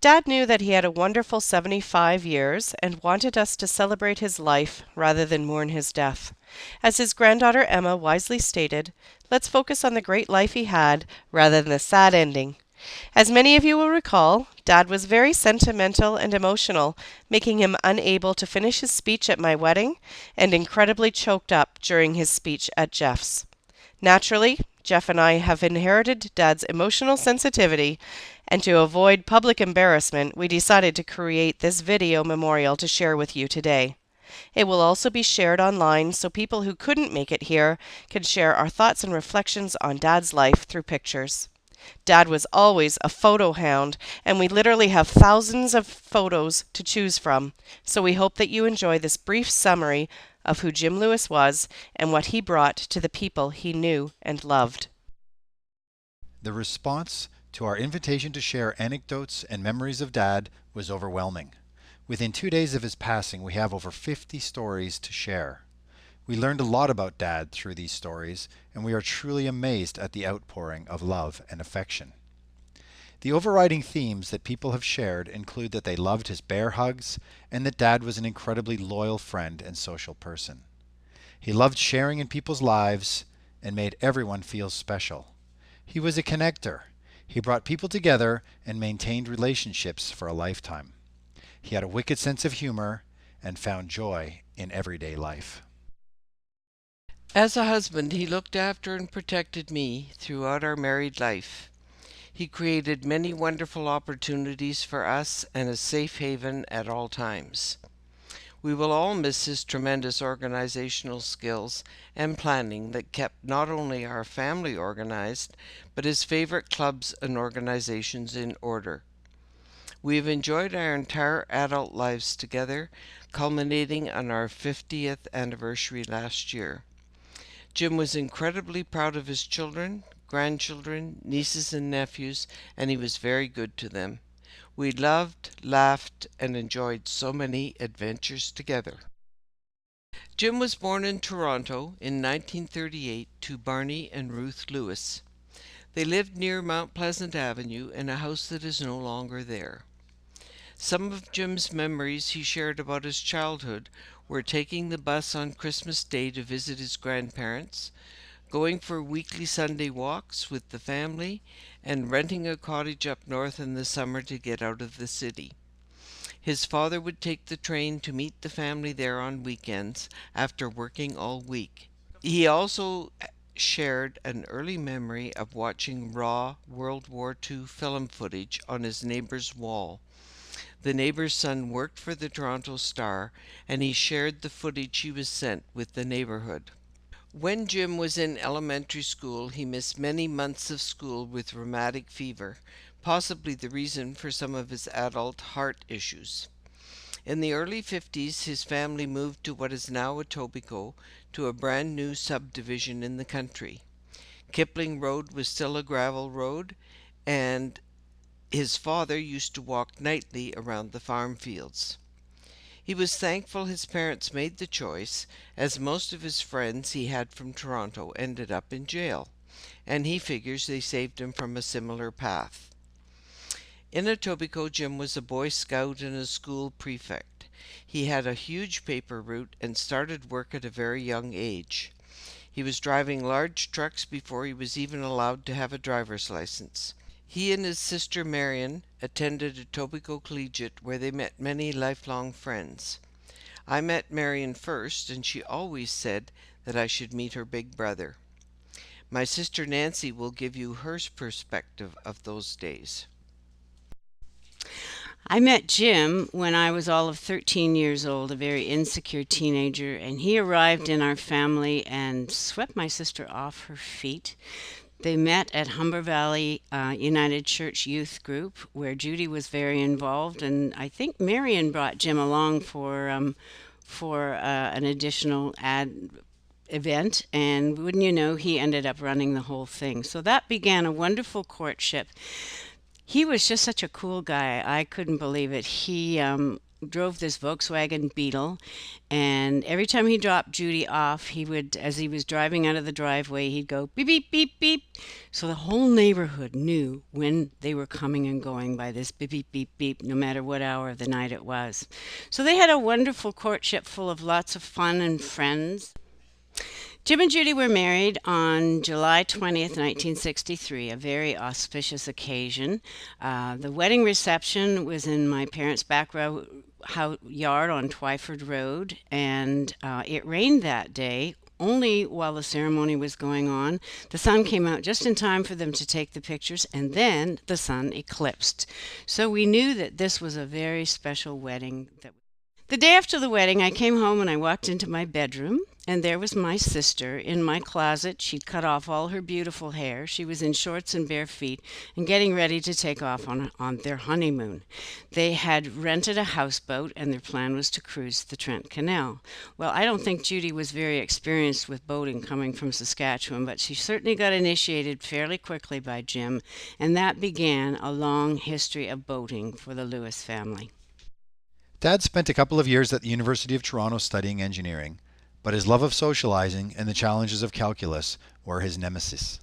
Dad knew that he had a wonderful 75 years and wanted us to celebrate his life rather than mourn his death. As his granddaughter Emma wisely stated, let's focus on the great life he had rather than the sad ending. As many of you will recall, Dad was very sentimental and emotional, making him unable to finish his speech at my wedding and incredibly choked up during his speech at Jeff's. Naturally, Jeff and I have inherited Dad's emotional sensitivity, and to avoid public embarrassment, we decided to create this video memorial to share with you today. It will also be shared online so people who couldn't make it here can share our thoughts and reflections on Dad's life through pictures. Dad was always a photo hound, and we literally have thousands of photos to choose from, so we hope that you enjoy this brief summary of who Jim Lewis was and what he brought to the people he knew and loved. The response to our invitation to share anecdotes and memories of Dad was overwhelming. Within 2 days of his passing, we have over 50 stories to share. We learned a lot about Dad through these stories, and we are truly amazed at the outpouring of love and affection. The overriding themes that people have shared include that they loved his bear hugs and that Dad was an incredibly loyal friend and social person. He loved sharing in people's lives and made everyone feel special. He was a connector. He brought people together and maintained relationships for a lifetime. He had a wicked sense of humor and found joy in everyday life. As a husband, he looked after and protected me throughout our married life. He created many wonderful opportunities for us and a safe haven at all times. We will all miss his tremendous organizational skills and planning that kept not only our family organized, but his favorite clubs and organizations in order. We have enjoyed our entire adult lives together, culminating on our 50th anniversary last year. Jim was incredibly proud of his children, grandchildren, nieces and nephews, and he was very good to them. We loved, laughed, and enjoyed so many adventures together. Jim was born in Toronto in 1938 to Barney and Ruth Lewis. They lived near Mount Pleasant Avenue in a house that is no longer there. Some of Jim's memories he shared about his childhood were taking the bus on Christmas Day to visit his grandparents, going for weekly Sunday walks with the family, and renting a cottage up north in the summer to get out of the city. His father would take the train to meet the family there on weekends after working all week. He also shared an early memory of watching raw World War II film footage on his neighbor's wall. The neighbor's son worked for the Toronto Star, and he shared the footage he was sent with the neighborhood. When Jim was in elementary school, he missed many months of school with rheumatic fever, possibly the reason for some of his adult heart issues. In the early 50s, his family moved to what is now Etobicoke, to a brand new subdivision in the country. Kipling Road was still a gravel road, and his father used to walk nightly around the farm fields. He was thankful his parents made the choice, as most of his friends he had from Toronto ended up in jail, and he figures they saved him from a similar path. In Etobicoke, Jim was a Boy Scout and a school prefect. He had a huge paper route and started work at a very young age. He was driving large trucks before he was even allowed to have a driver's license. He and his sister Marion attended Etobicoke Collegiate, where they met many lifelong friends. I met Marion first, and she always said that I should meet her big brother. My sister Nancy will give you her perspective of those days. I met Jim when I was all of 13 years old, a very insecure teenager, and he arrived in our family and swept my sister off her feet. They met at Humber Valley United Church Youth Group, where Judy was very involved, and I think Marion brought Jim along for an additional ad event, and wouldn't you know, he ended up running the whole thing. So that began a wonderful courtship. He was just such a cool guy. I couldn't believe it. drove this Volkswagen Beetle, and every time he dropped Judy off, he would, as he was driving out of the driveway, he'd go beep, beep, beep, beep. So the whole neighborhood knew when they were coming and going by this beep, beep, beep, beep, no matter what hour of the night it was. So they had a wonderful courtship full of lots of fun and friends. Jim and Judy were married on July 20th, 1963, a very auspicious occasion. The wedding reception was in my parents' back yard on Twyford Road, and it rained that day. Only while the ceremony was going on. The sun came out just in time for them to take the pictures, and then the sun eclipsed. So we knew that this was a very special wedding. The day after the wedding, I came home and I walked into my bedroom, and there was my sister in my closet. She'd cut off all her beautiful hair. She was in shorts and bare feet and getting ready to take off on their honeymoon. They had rented a houseboat, and their plan was to cruise the Trent Canal. Well, I don't think Judy was very experienced with boating coming from Saskatchewan, but she certainly got initiated fairly quickly by Jim, and that began a long history of boating for the Lewis family. Dad spent a couple of years at the University of Toronto studying engineering, but his love of socializing and the challenges of calculus were his nemesis.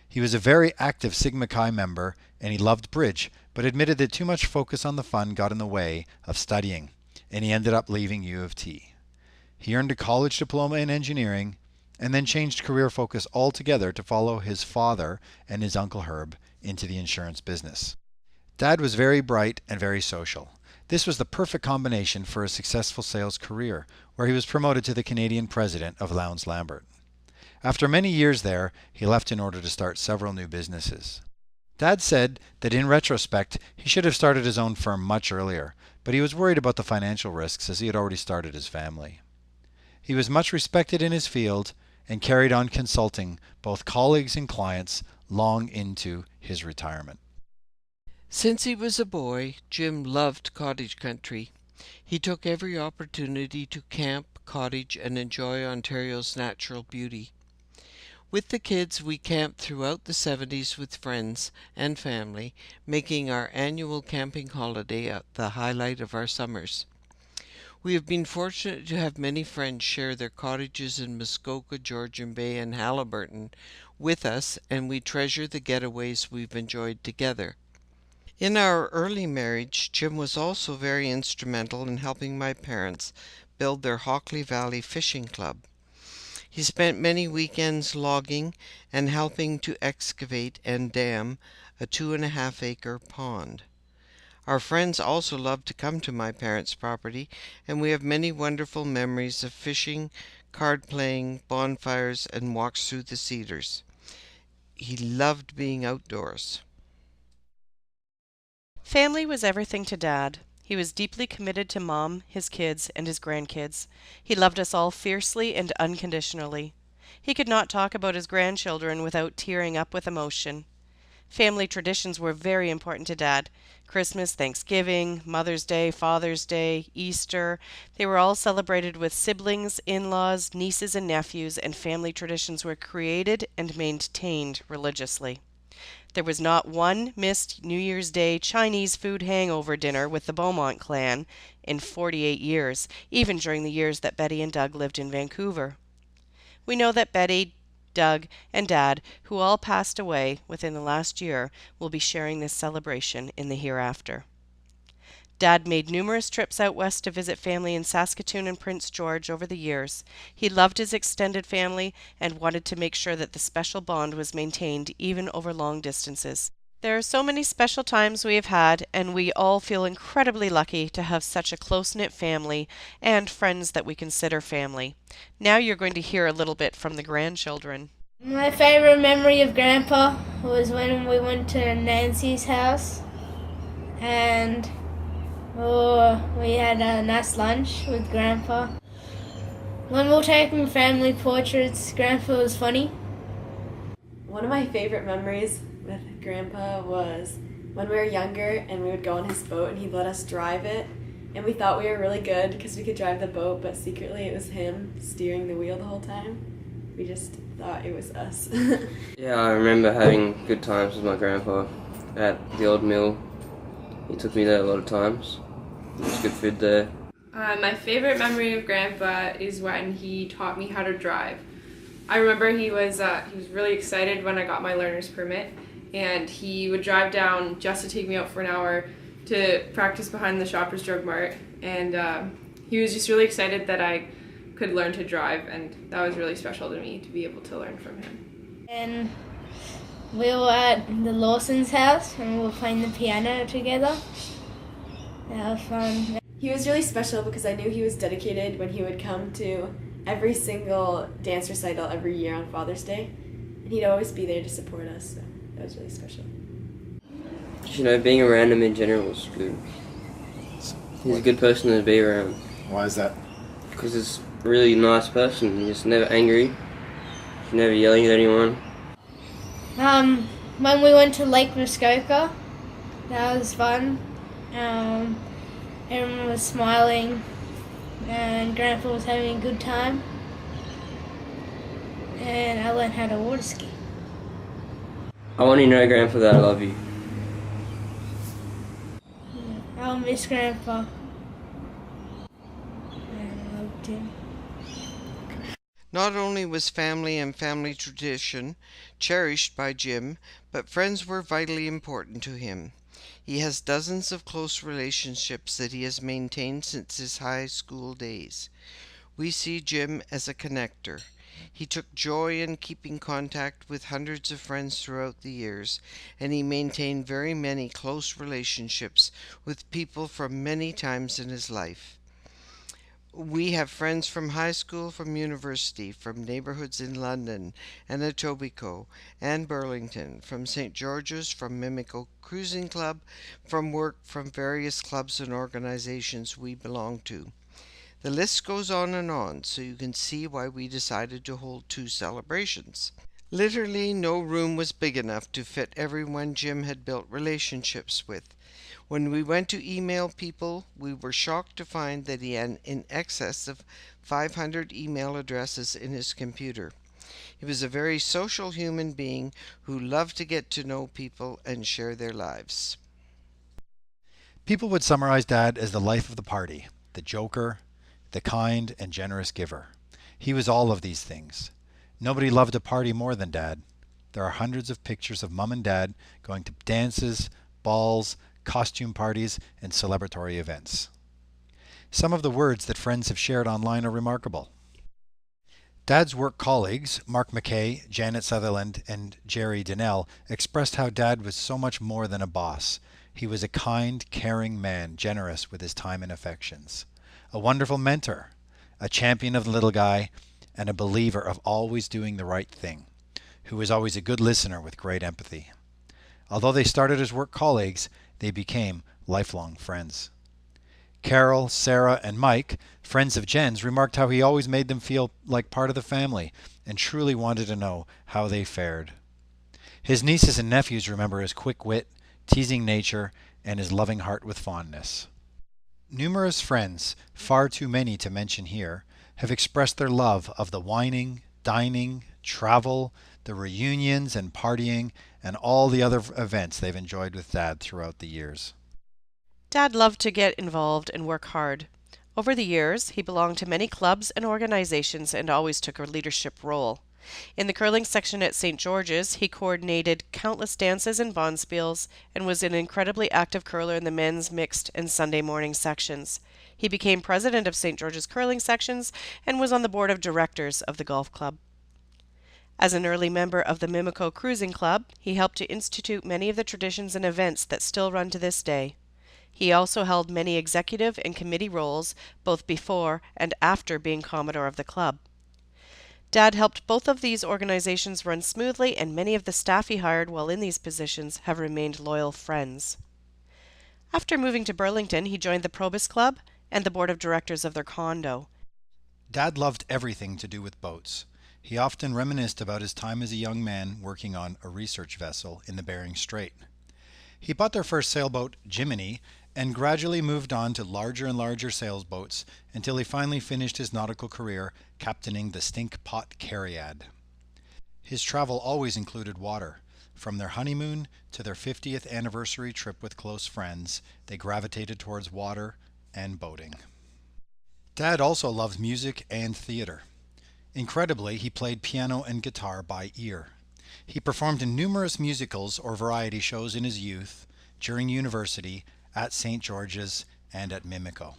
He was a very active Sigma Chi member, and he loved bridge, but admitted that too much focus on the fun got in the way of studying, and he ended up leaving U of T. He earned a college diploma in engineering, and then changed career focus altogether to follow his father and his Uncle Herb into the insurance business. Dad was very bright and very social. This was the perfect combination for a successful sales career, where he was promoted to the Canadian president of Lowndes Lambert. After many years there, he left in order to start several new businesses. Dad said that in retrospect, he should have started his own firm much earlier, but he was worried about the financial risks as he had already started his family. He was much respected in his field and carried on consulting both colleagues and clients long into his retirement. Since he was a boy, Jim loved cottage country. He took every opportunity to camp, cottage, and enjoy Ontario's natural beauty. With the kids, we camped throughout the 70s with friends and family, making our annual camping holiday the highlight of our summers. We have been fortunate to have many friends share their cottages in Muskoka, Georgian Bay, and Haliburton with us, and we treasure the getaways we've enjoyed together. In our early marriage, Jim was also very instrumental in helping my parents build their Hockley Valley Fishing Club. He spent many weekends logging and helping to excavate and dam a 2.5-acre pond. Our friends also loved to come to my parents' property, and we have many wonderful memories of fishing, card playing, bonfires, and walks through the cedars. He loved being outdoors. Family was everything to Dad. He was deeply committed to Mom, his kids, and his grandkids. He loved us all fiercely and unconditionally. He could not talk about his grandchildren without tearing up with emotion. Family traditions were very important to Dad. Christmas, Thanksgiving, Mother's Day, Father's Day, Easter. They were all celebrated with siblings, in-laws, nieces and nephews, and family traditions were created and maintained religiously. There was not one missed New Year's Day Chinese food hangover dinner with the Beaumont clan in 48 years, even during the years that Betty and Doug lived in Vancouver. We know that Betty, Doug, and Dad, who all passed away within the last year, will be sharing this celebration in the hereafter. Dad made numerous trips out west to visit family in Saskatoon and Prince George over the years. He loved his extended family and wanted to make sure that the special bond was maintained even over long distances. There are so many special times we have had, and we all feel incredibly lucky to have such a close-knit family and friends that we consider family. Now you're going to hear a little bit from the grandchildren. My favorite memory of Grandpa was when we went to Nancy's house and we had a nice lunch with Grandpa. When we were taking family portraits, Grandpa was funny. One of my favorite memories with Grandpa was when we were younger and we would go on his boat and he'd let us drive it. And we thought we were really good because we could drive the boat, but secretly it was him steering the wheel the whole time. We just thought it was us. Yeah, I remember having good times with my grandpa at the old mill. He took me there a lot of times. There's good food there. My favorite memory of Grandpa is when he taught me how to drive. I remember he was really excited when I got my learner's permit, and he would drive down just to take me out for an hour to practice behind the Shoppers Drug Mart, and he was just really excited that I could learn to drive, and that was really special to me to be able to learn from him. And we were at the Lawson's house and we were playing the piano together. That was fun. He was really special because I knew he was dedicated when he would come to every single dance recital every year on Father's Day. And he'd always be there to support us, so that was really special. You know, being around him in general was good. He's a good person to be around. Why is that? Because he's a really nice person. He's never angry. He's never yelling at anyone. When we went to Lake Muskoka, that was fun. Everyone was smiling and Grandpa was having a good time. And I learned how to water ski. I want you to know, Grandpa, that I love you. I'll miss Grandpa. And I loved him. Not only was family and family tradition cherished by Jim, but friends were vitally important to him. He has dozens of close relationships that he has maintained since his high school days. We see Jim as a connector. He took joy in keeping contact with hundreds of friends throughout the years, and he maintained very many close relationships with people from many times in his life. We have friends from high school, from university, from neighborhoods in London and Etobicoke and Burlington, from St. George's, from Mimico Cruising Club, from work from various clubs and organizations we belong to. The list goes on, so you can see why we decided to hold 2 celebrations. Literally no room was big enough to fit everyone Jim had built relationships with. When we went to email people, we were shocked to find that he had in excess of 500 email addresses in his computer. He was a very social human being who loved to get to know people and share their lives. People would summarize Dad as the life of the party, the joker, the kind and generous giver. He was all of these things. Nobody loved a party more than Dad. There are hundreds of pictures of Mum and Dad going to dances, balls, costume parties, and celebratory events. Some of the words that friends have shared online are remarkable. Dad's work colleagues, Mark McKay, Janet Sutherland, and Jerry Donnell, expressed how Dad was so much more than a boss. He was a kind, caring man, generous with his time and affections. A wonderful mentor, a champion of the little guy, and a believer of always doing the right thing, who was always a good listener with great empathy. Although they started as work colleagues, they became lifelong friends. Carol, Sarah, and Mike, friends of Jen's, remarked how he always made them feel like part of the family and truly wanted to know how they fared. His nieces and nephews remember his quick wit, teasing nature, and his loving heart with fondness. Numerous friends, far too many to mention here, have expressed their love of the wining, dining, travel, the reunions and partying, and all the other events they've enjoyed with Dad throughout the years. Dad loved to get involved and work hard. Over the years, he belonged to many clubs and organizations and always took a leadership role. In the curling section at St. George's, he coordinated countless dances and bonspiels and was an incredibly active curler in the men's mixed and Sunday morning sections. He became president of St. George's curling sections and was on the board of directors of the golf club. As an early member of the Mimico Cruising Club, he helped to institute many of the traditions and events that still run to this day. He also held many executive and committee roles both before and after being Commodore of the club. Dad helped both of these organizations run smoothly, and many of the staff he hired while in these positions have remained loyal friends. After moving to Burlington, he joined the Probus Club and the board of directors of their condo. Dad loved everything to do with boats. He often reminisced about his time as a young man working on a research vessel in the Bering Strait. He bought their first sailboat, Jiminy, and gradually moved on to larger and larger sailboats until he finally finished his nautical career captaining the Stink Pot Cariad. His travel always included water. From their honeymoon to their 50th anniversary trip with close friends, they gravitated towards water and boating. Dad also loved music and theater. Incredibly, he played piano and guitar by ear. He performed in numerous musicals or variety shows in his youth, during university, at St. George's, and at Mimico.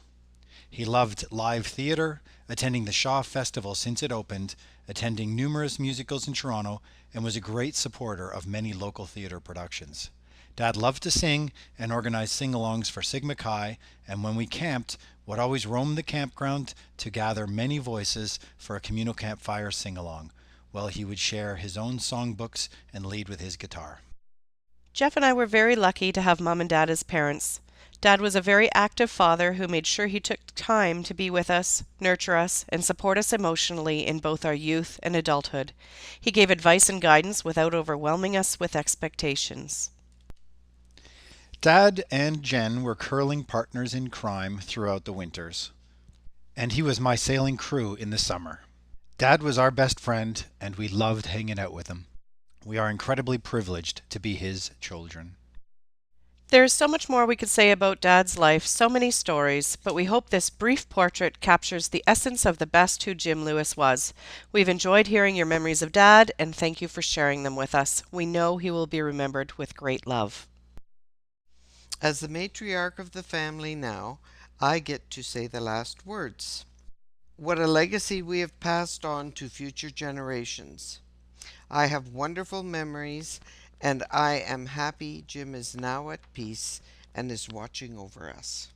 He loved live theater, attending the Shaw Festival since it opened, attending numerous musicals in Toronto, and was a great supporter of many local theater productions. Dad loved to sing and organize sing-alongs for Sigma Chi, and when we camped, would always roam the campground to gather many voices for a communal campfire sing-along, while he would share his own songbooks and lead with his guitar. Jeff and I were very lucky to have Mom and Dad as parents. Dad was a very active father who made sure he took time to be with us, nurture us, and support us emotionally in both our youth and adulthood. He gave advice and guidance without overwhelming us with expectations. Dad and Jen were curling partners in crime throughout the winters, and he was my sailing crew in the summer. Dad was our best friend, and we loved hanging out with him. We are incredibly privileged to be his children. There is so much more we could say about Dad's life, so many stories, but we hope this brief portrait captures the essence of the best who Jim Lewis was. We've enjoyed hearing your memories of Dad, and thank you for sharing them with us. We know he will be remembered with great love. As the matriarch of the family now, I get to say the last words. What a legacy we have passed on to future generations. I have wonderful memories, and I am happy Jim is now at peace and is watching over us.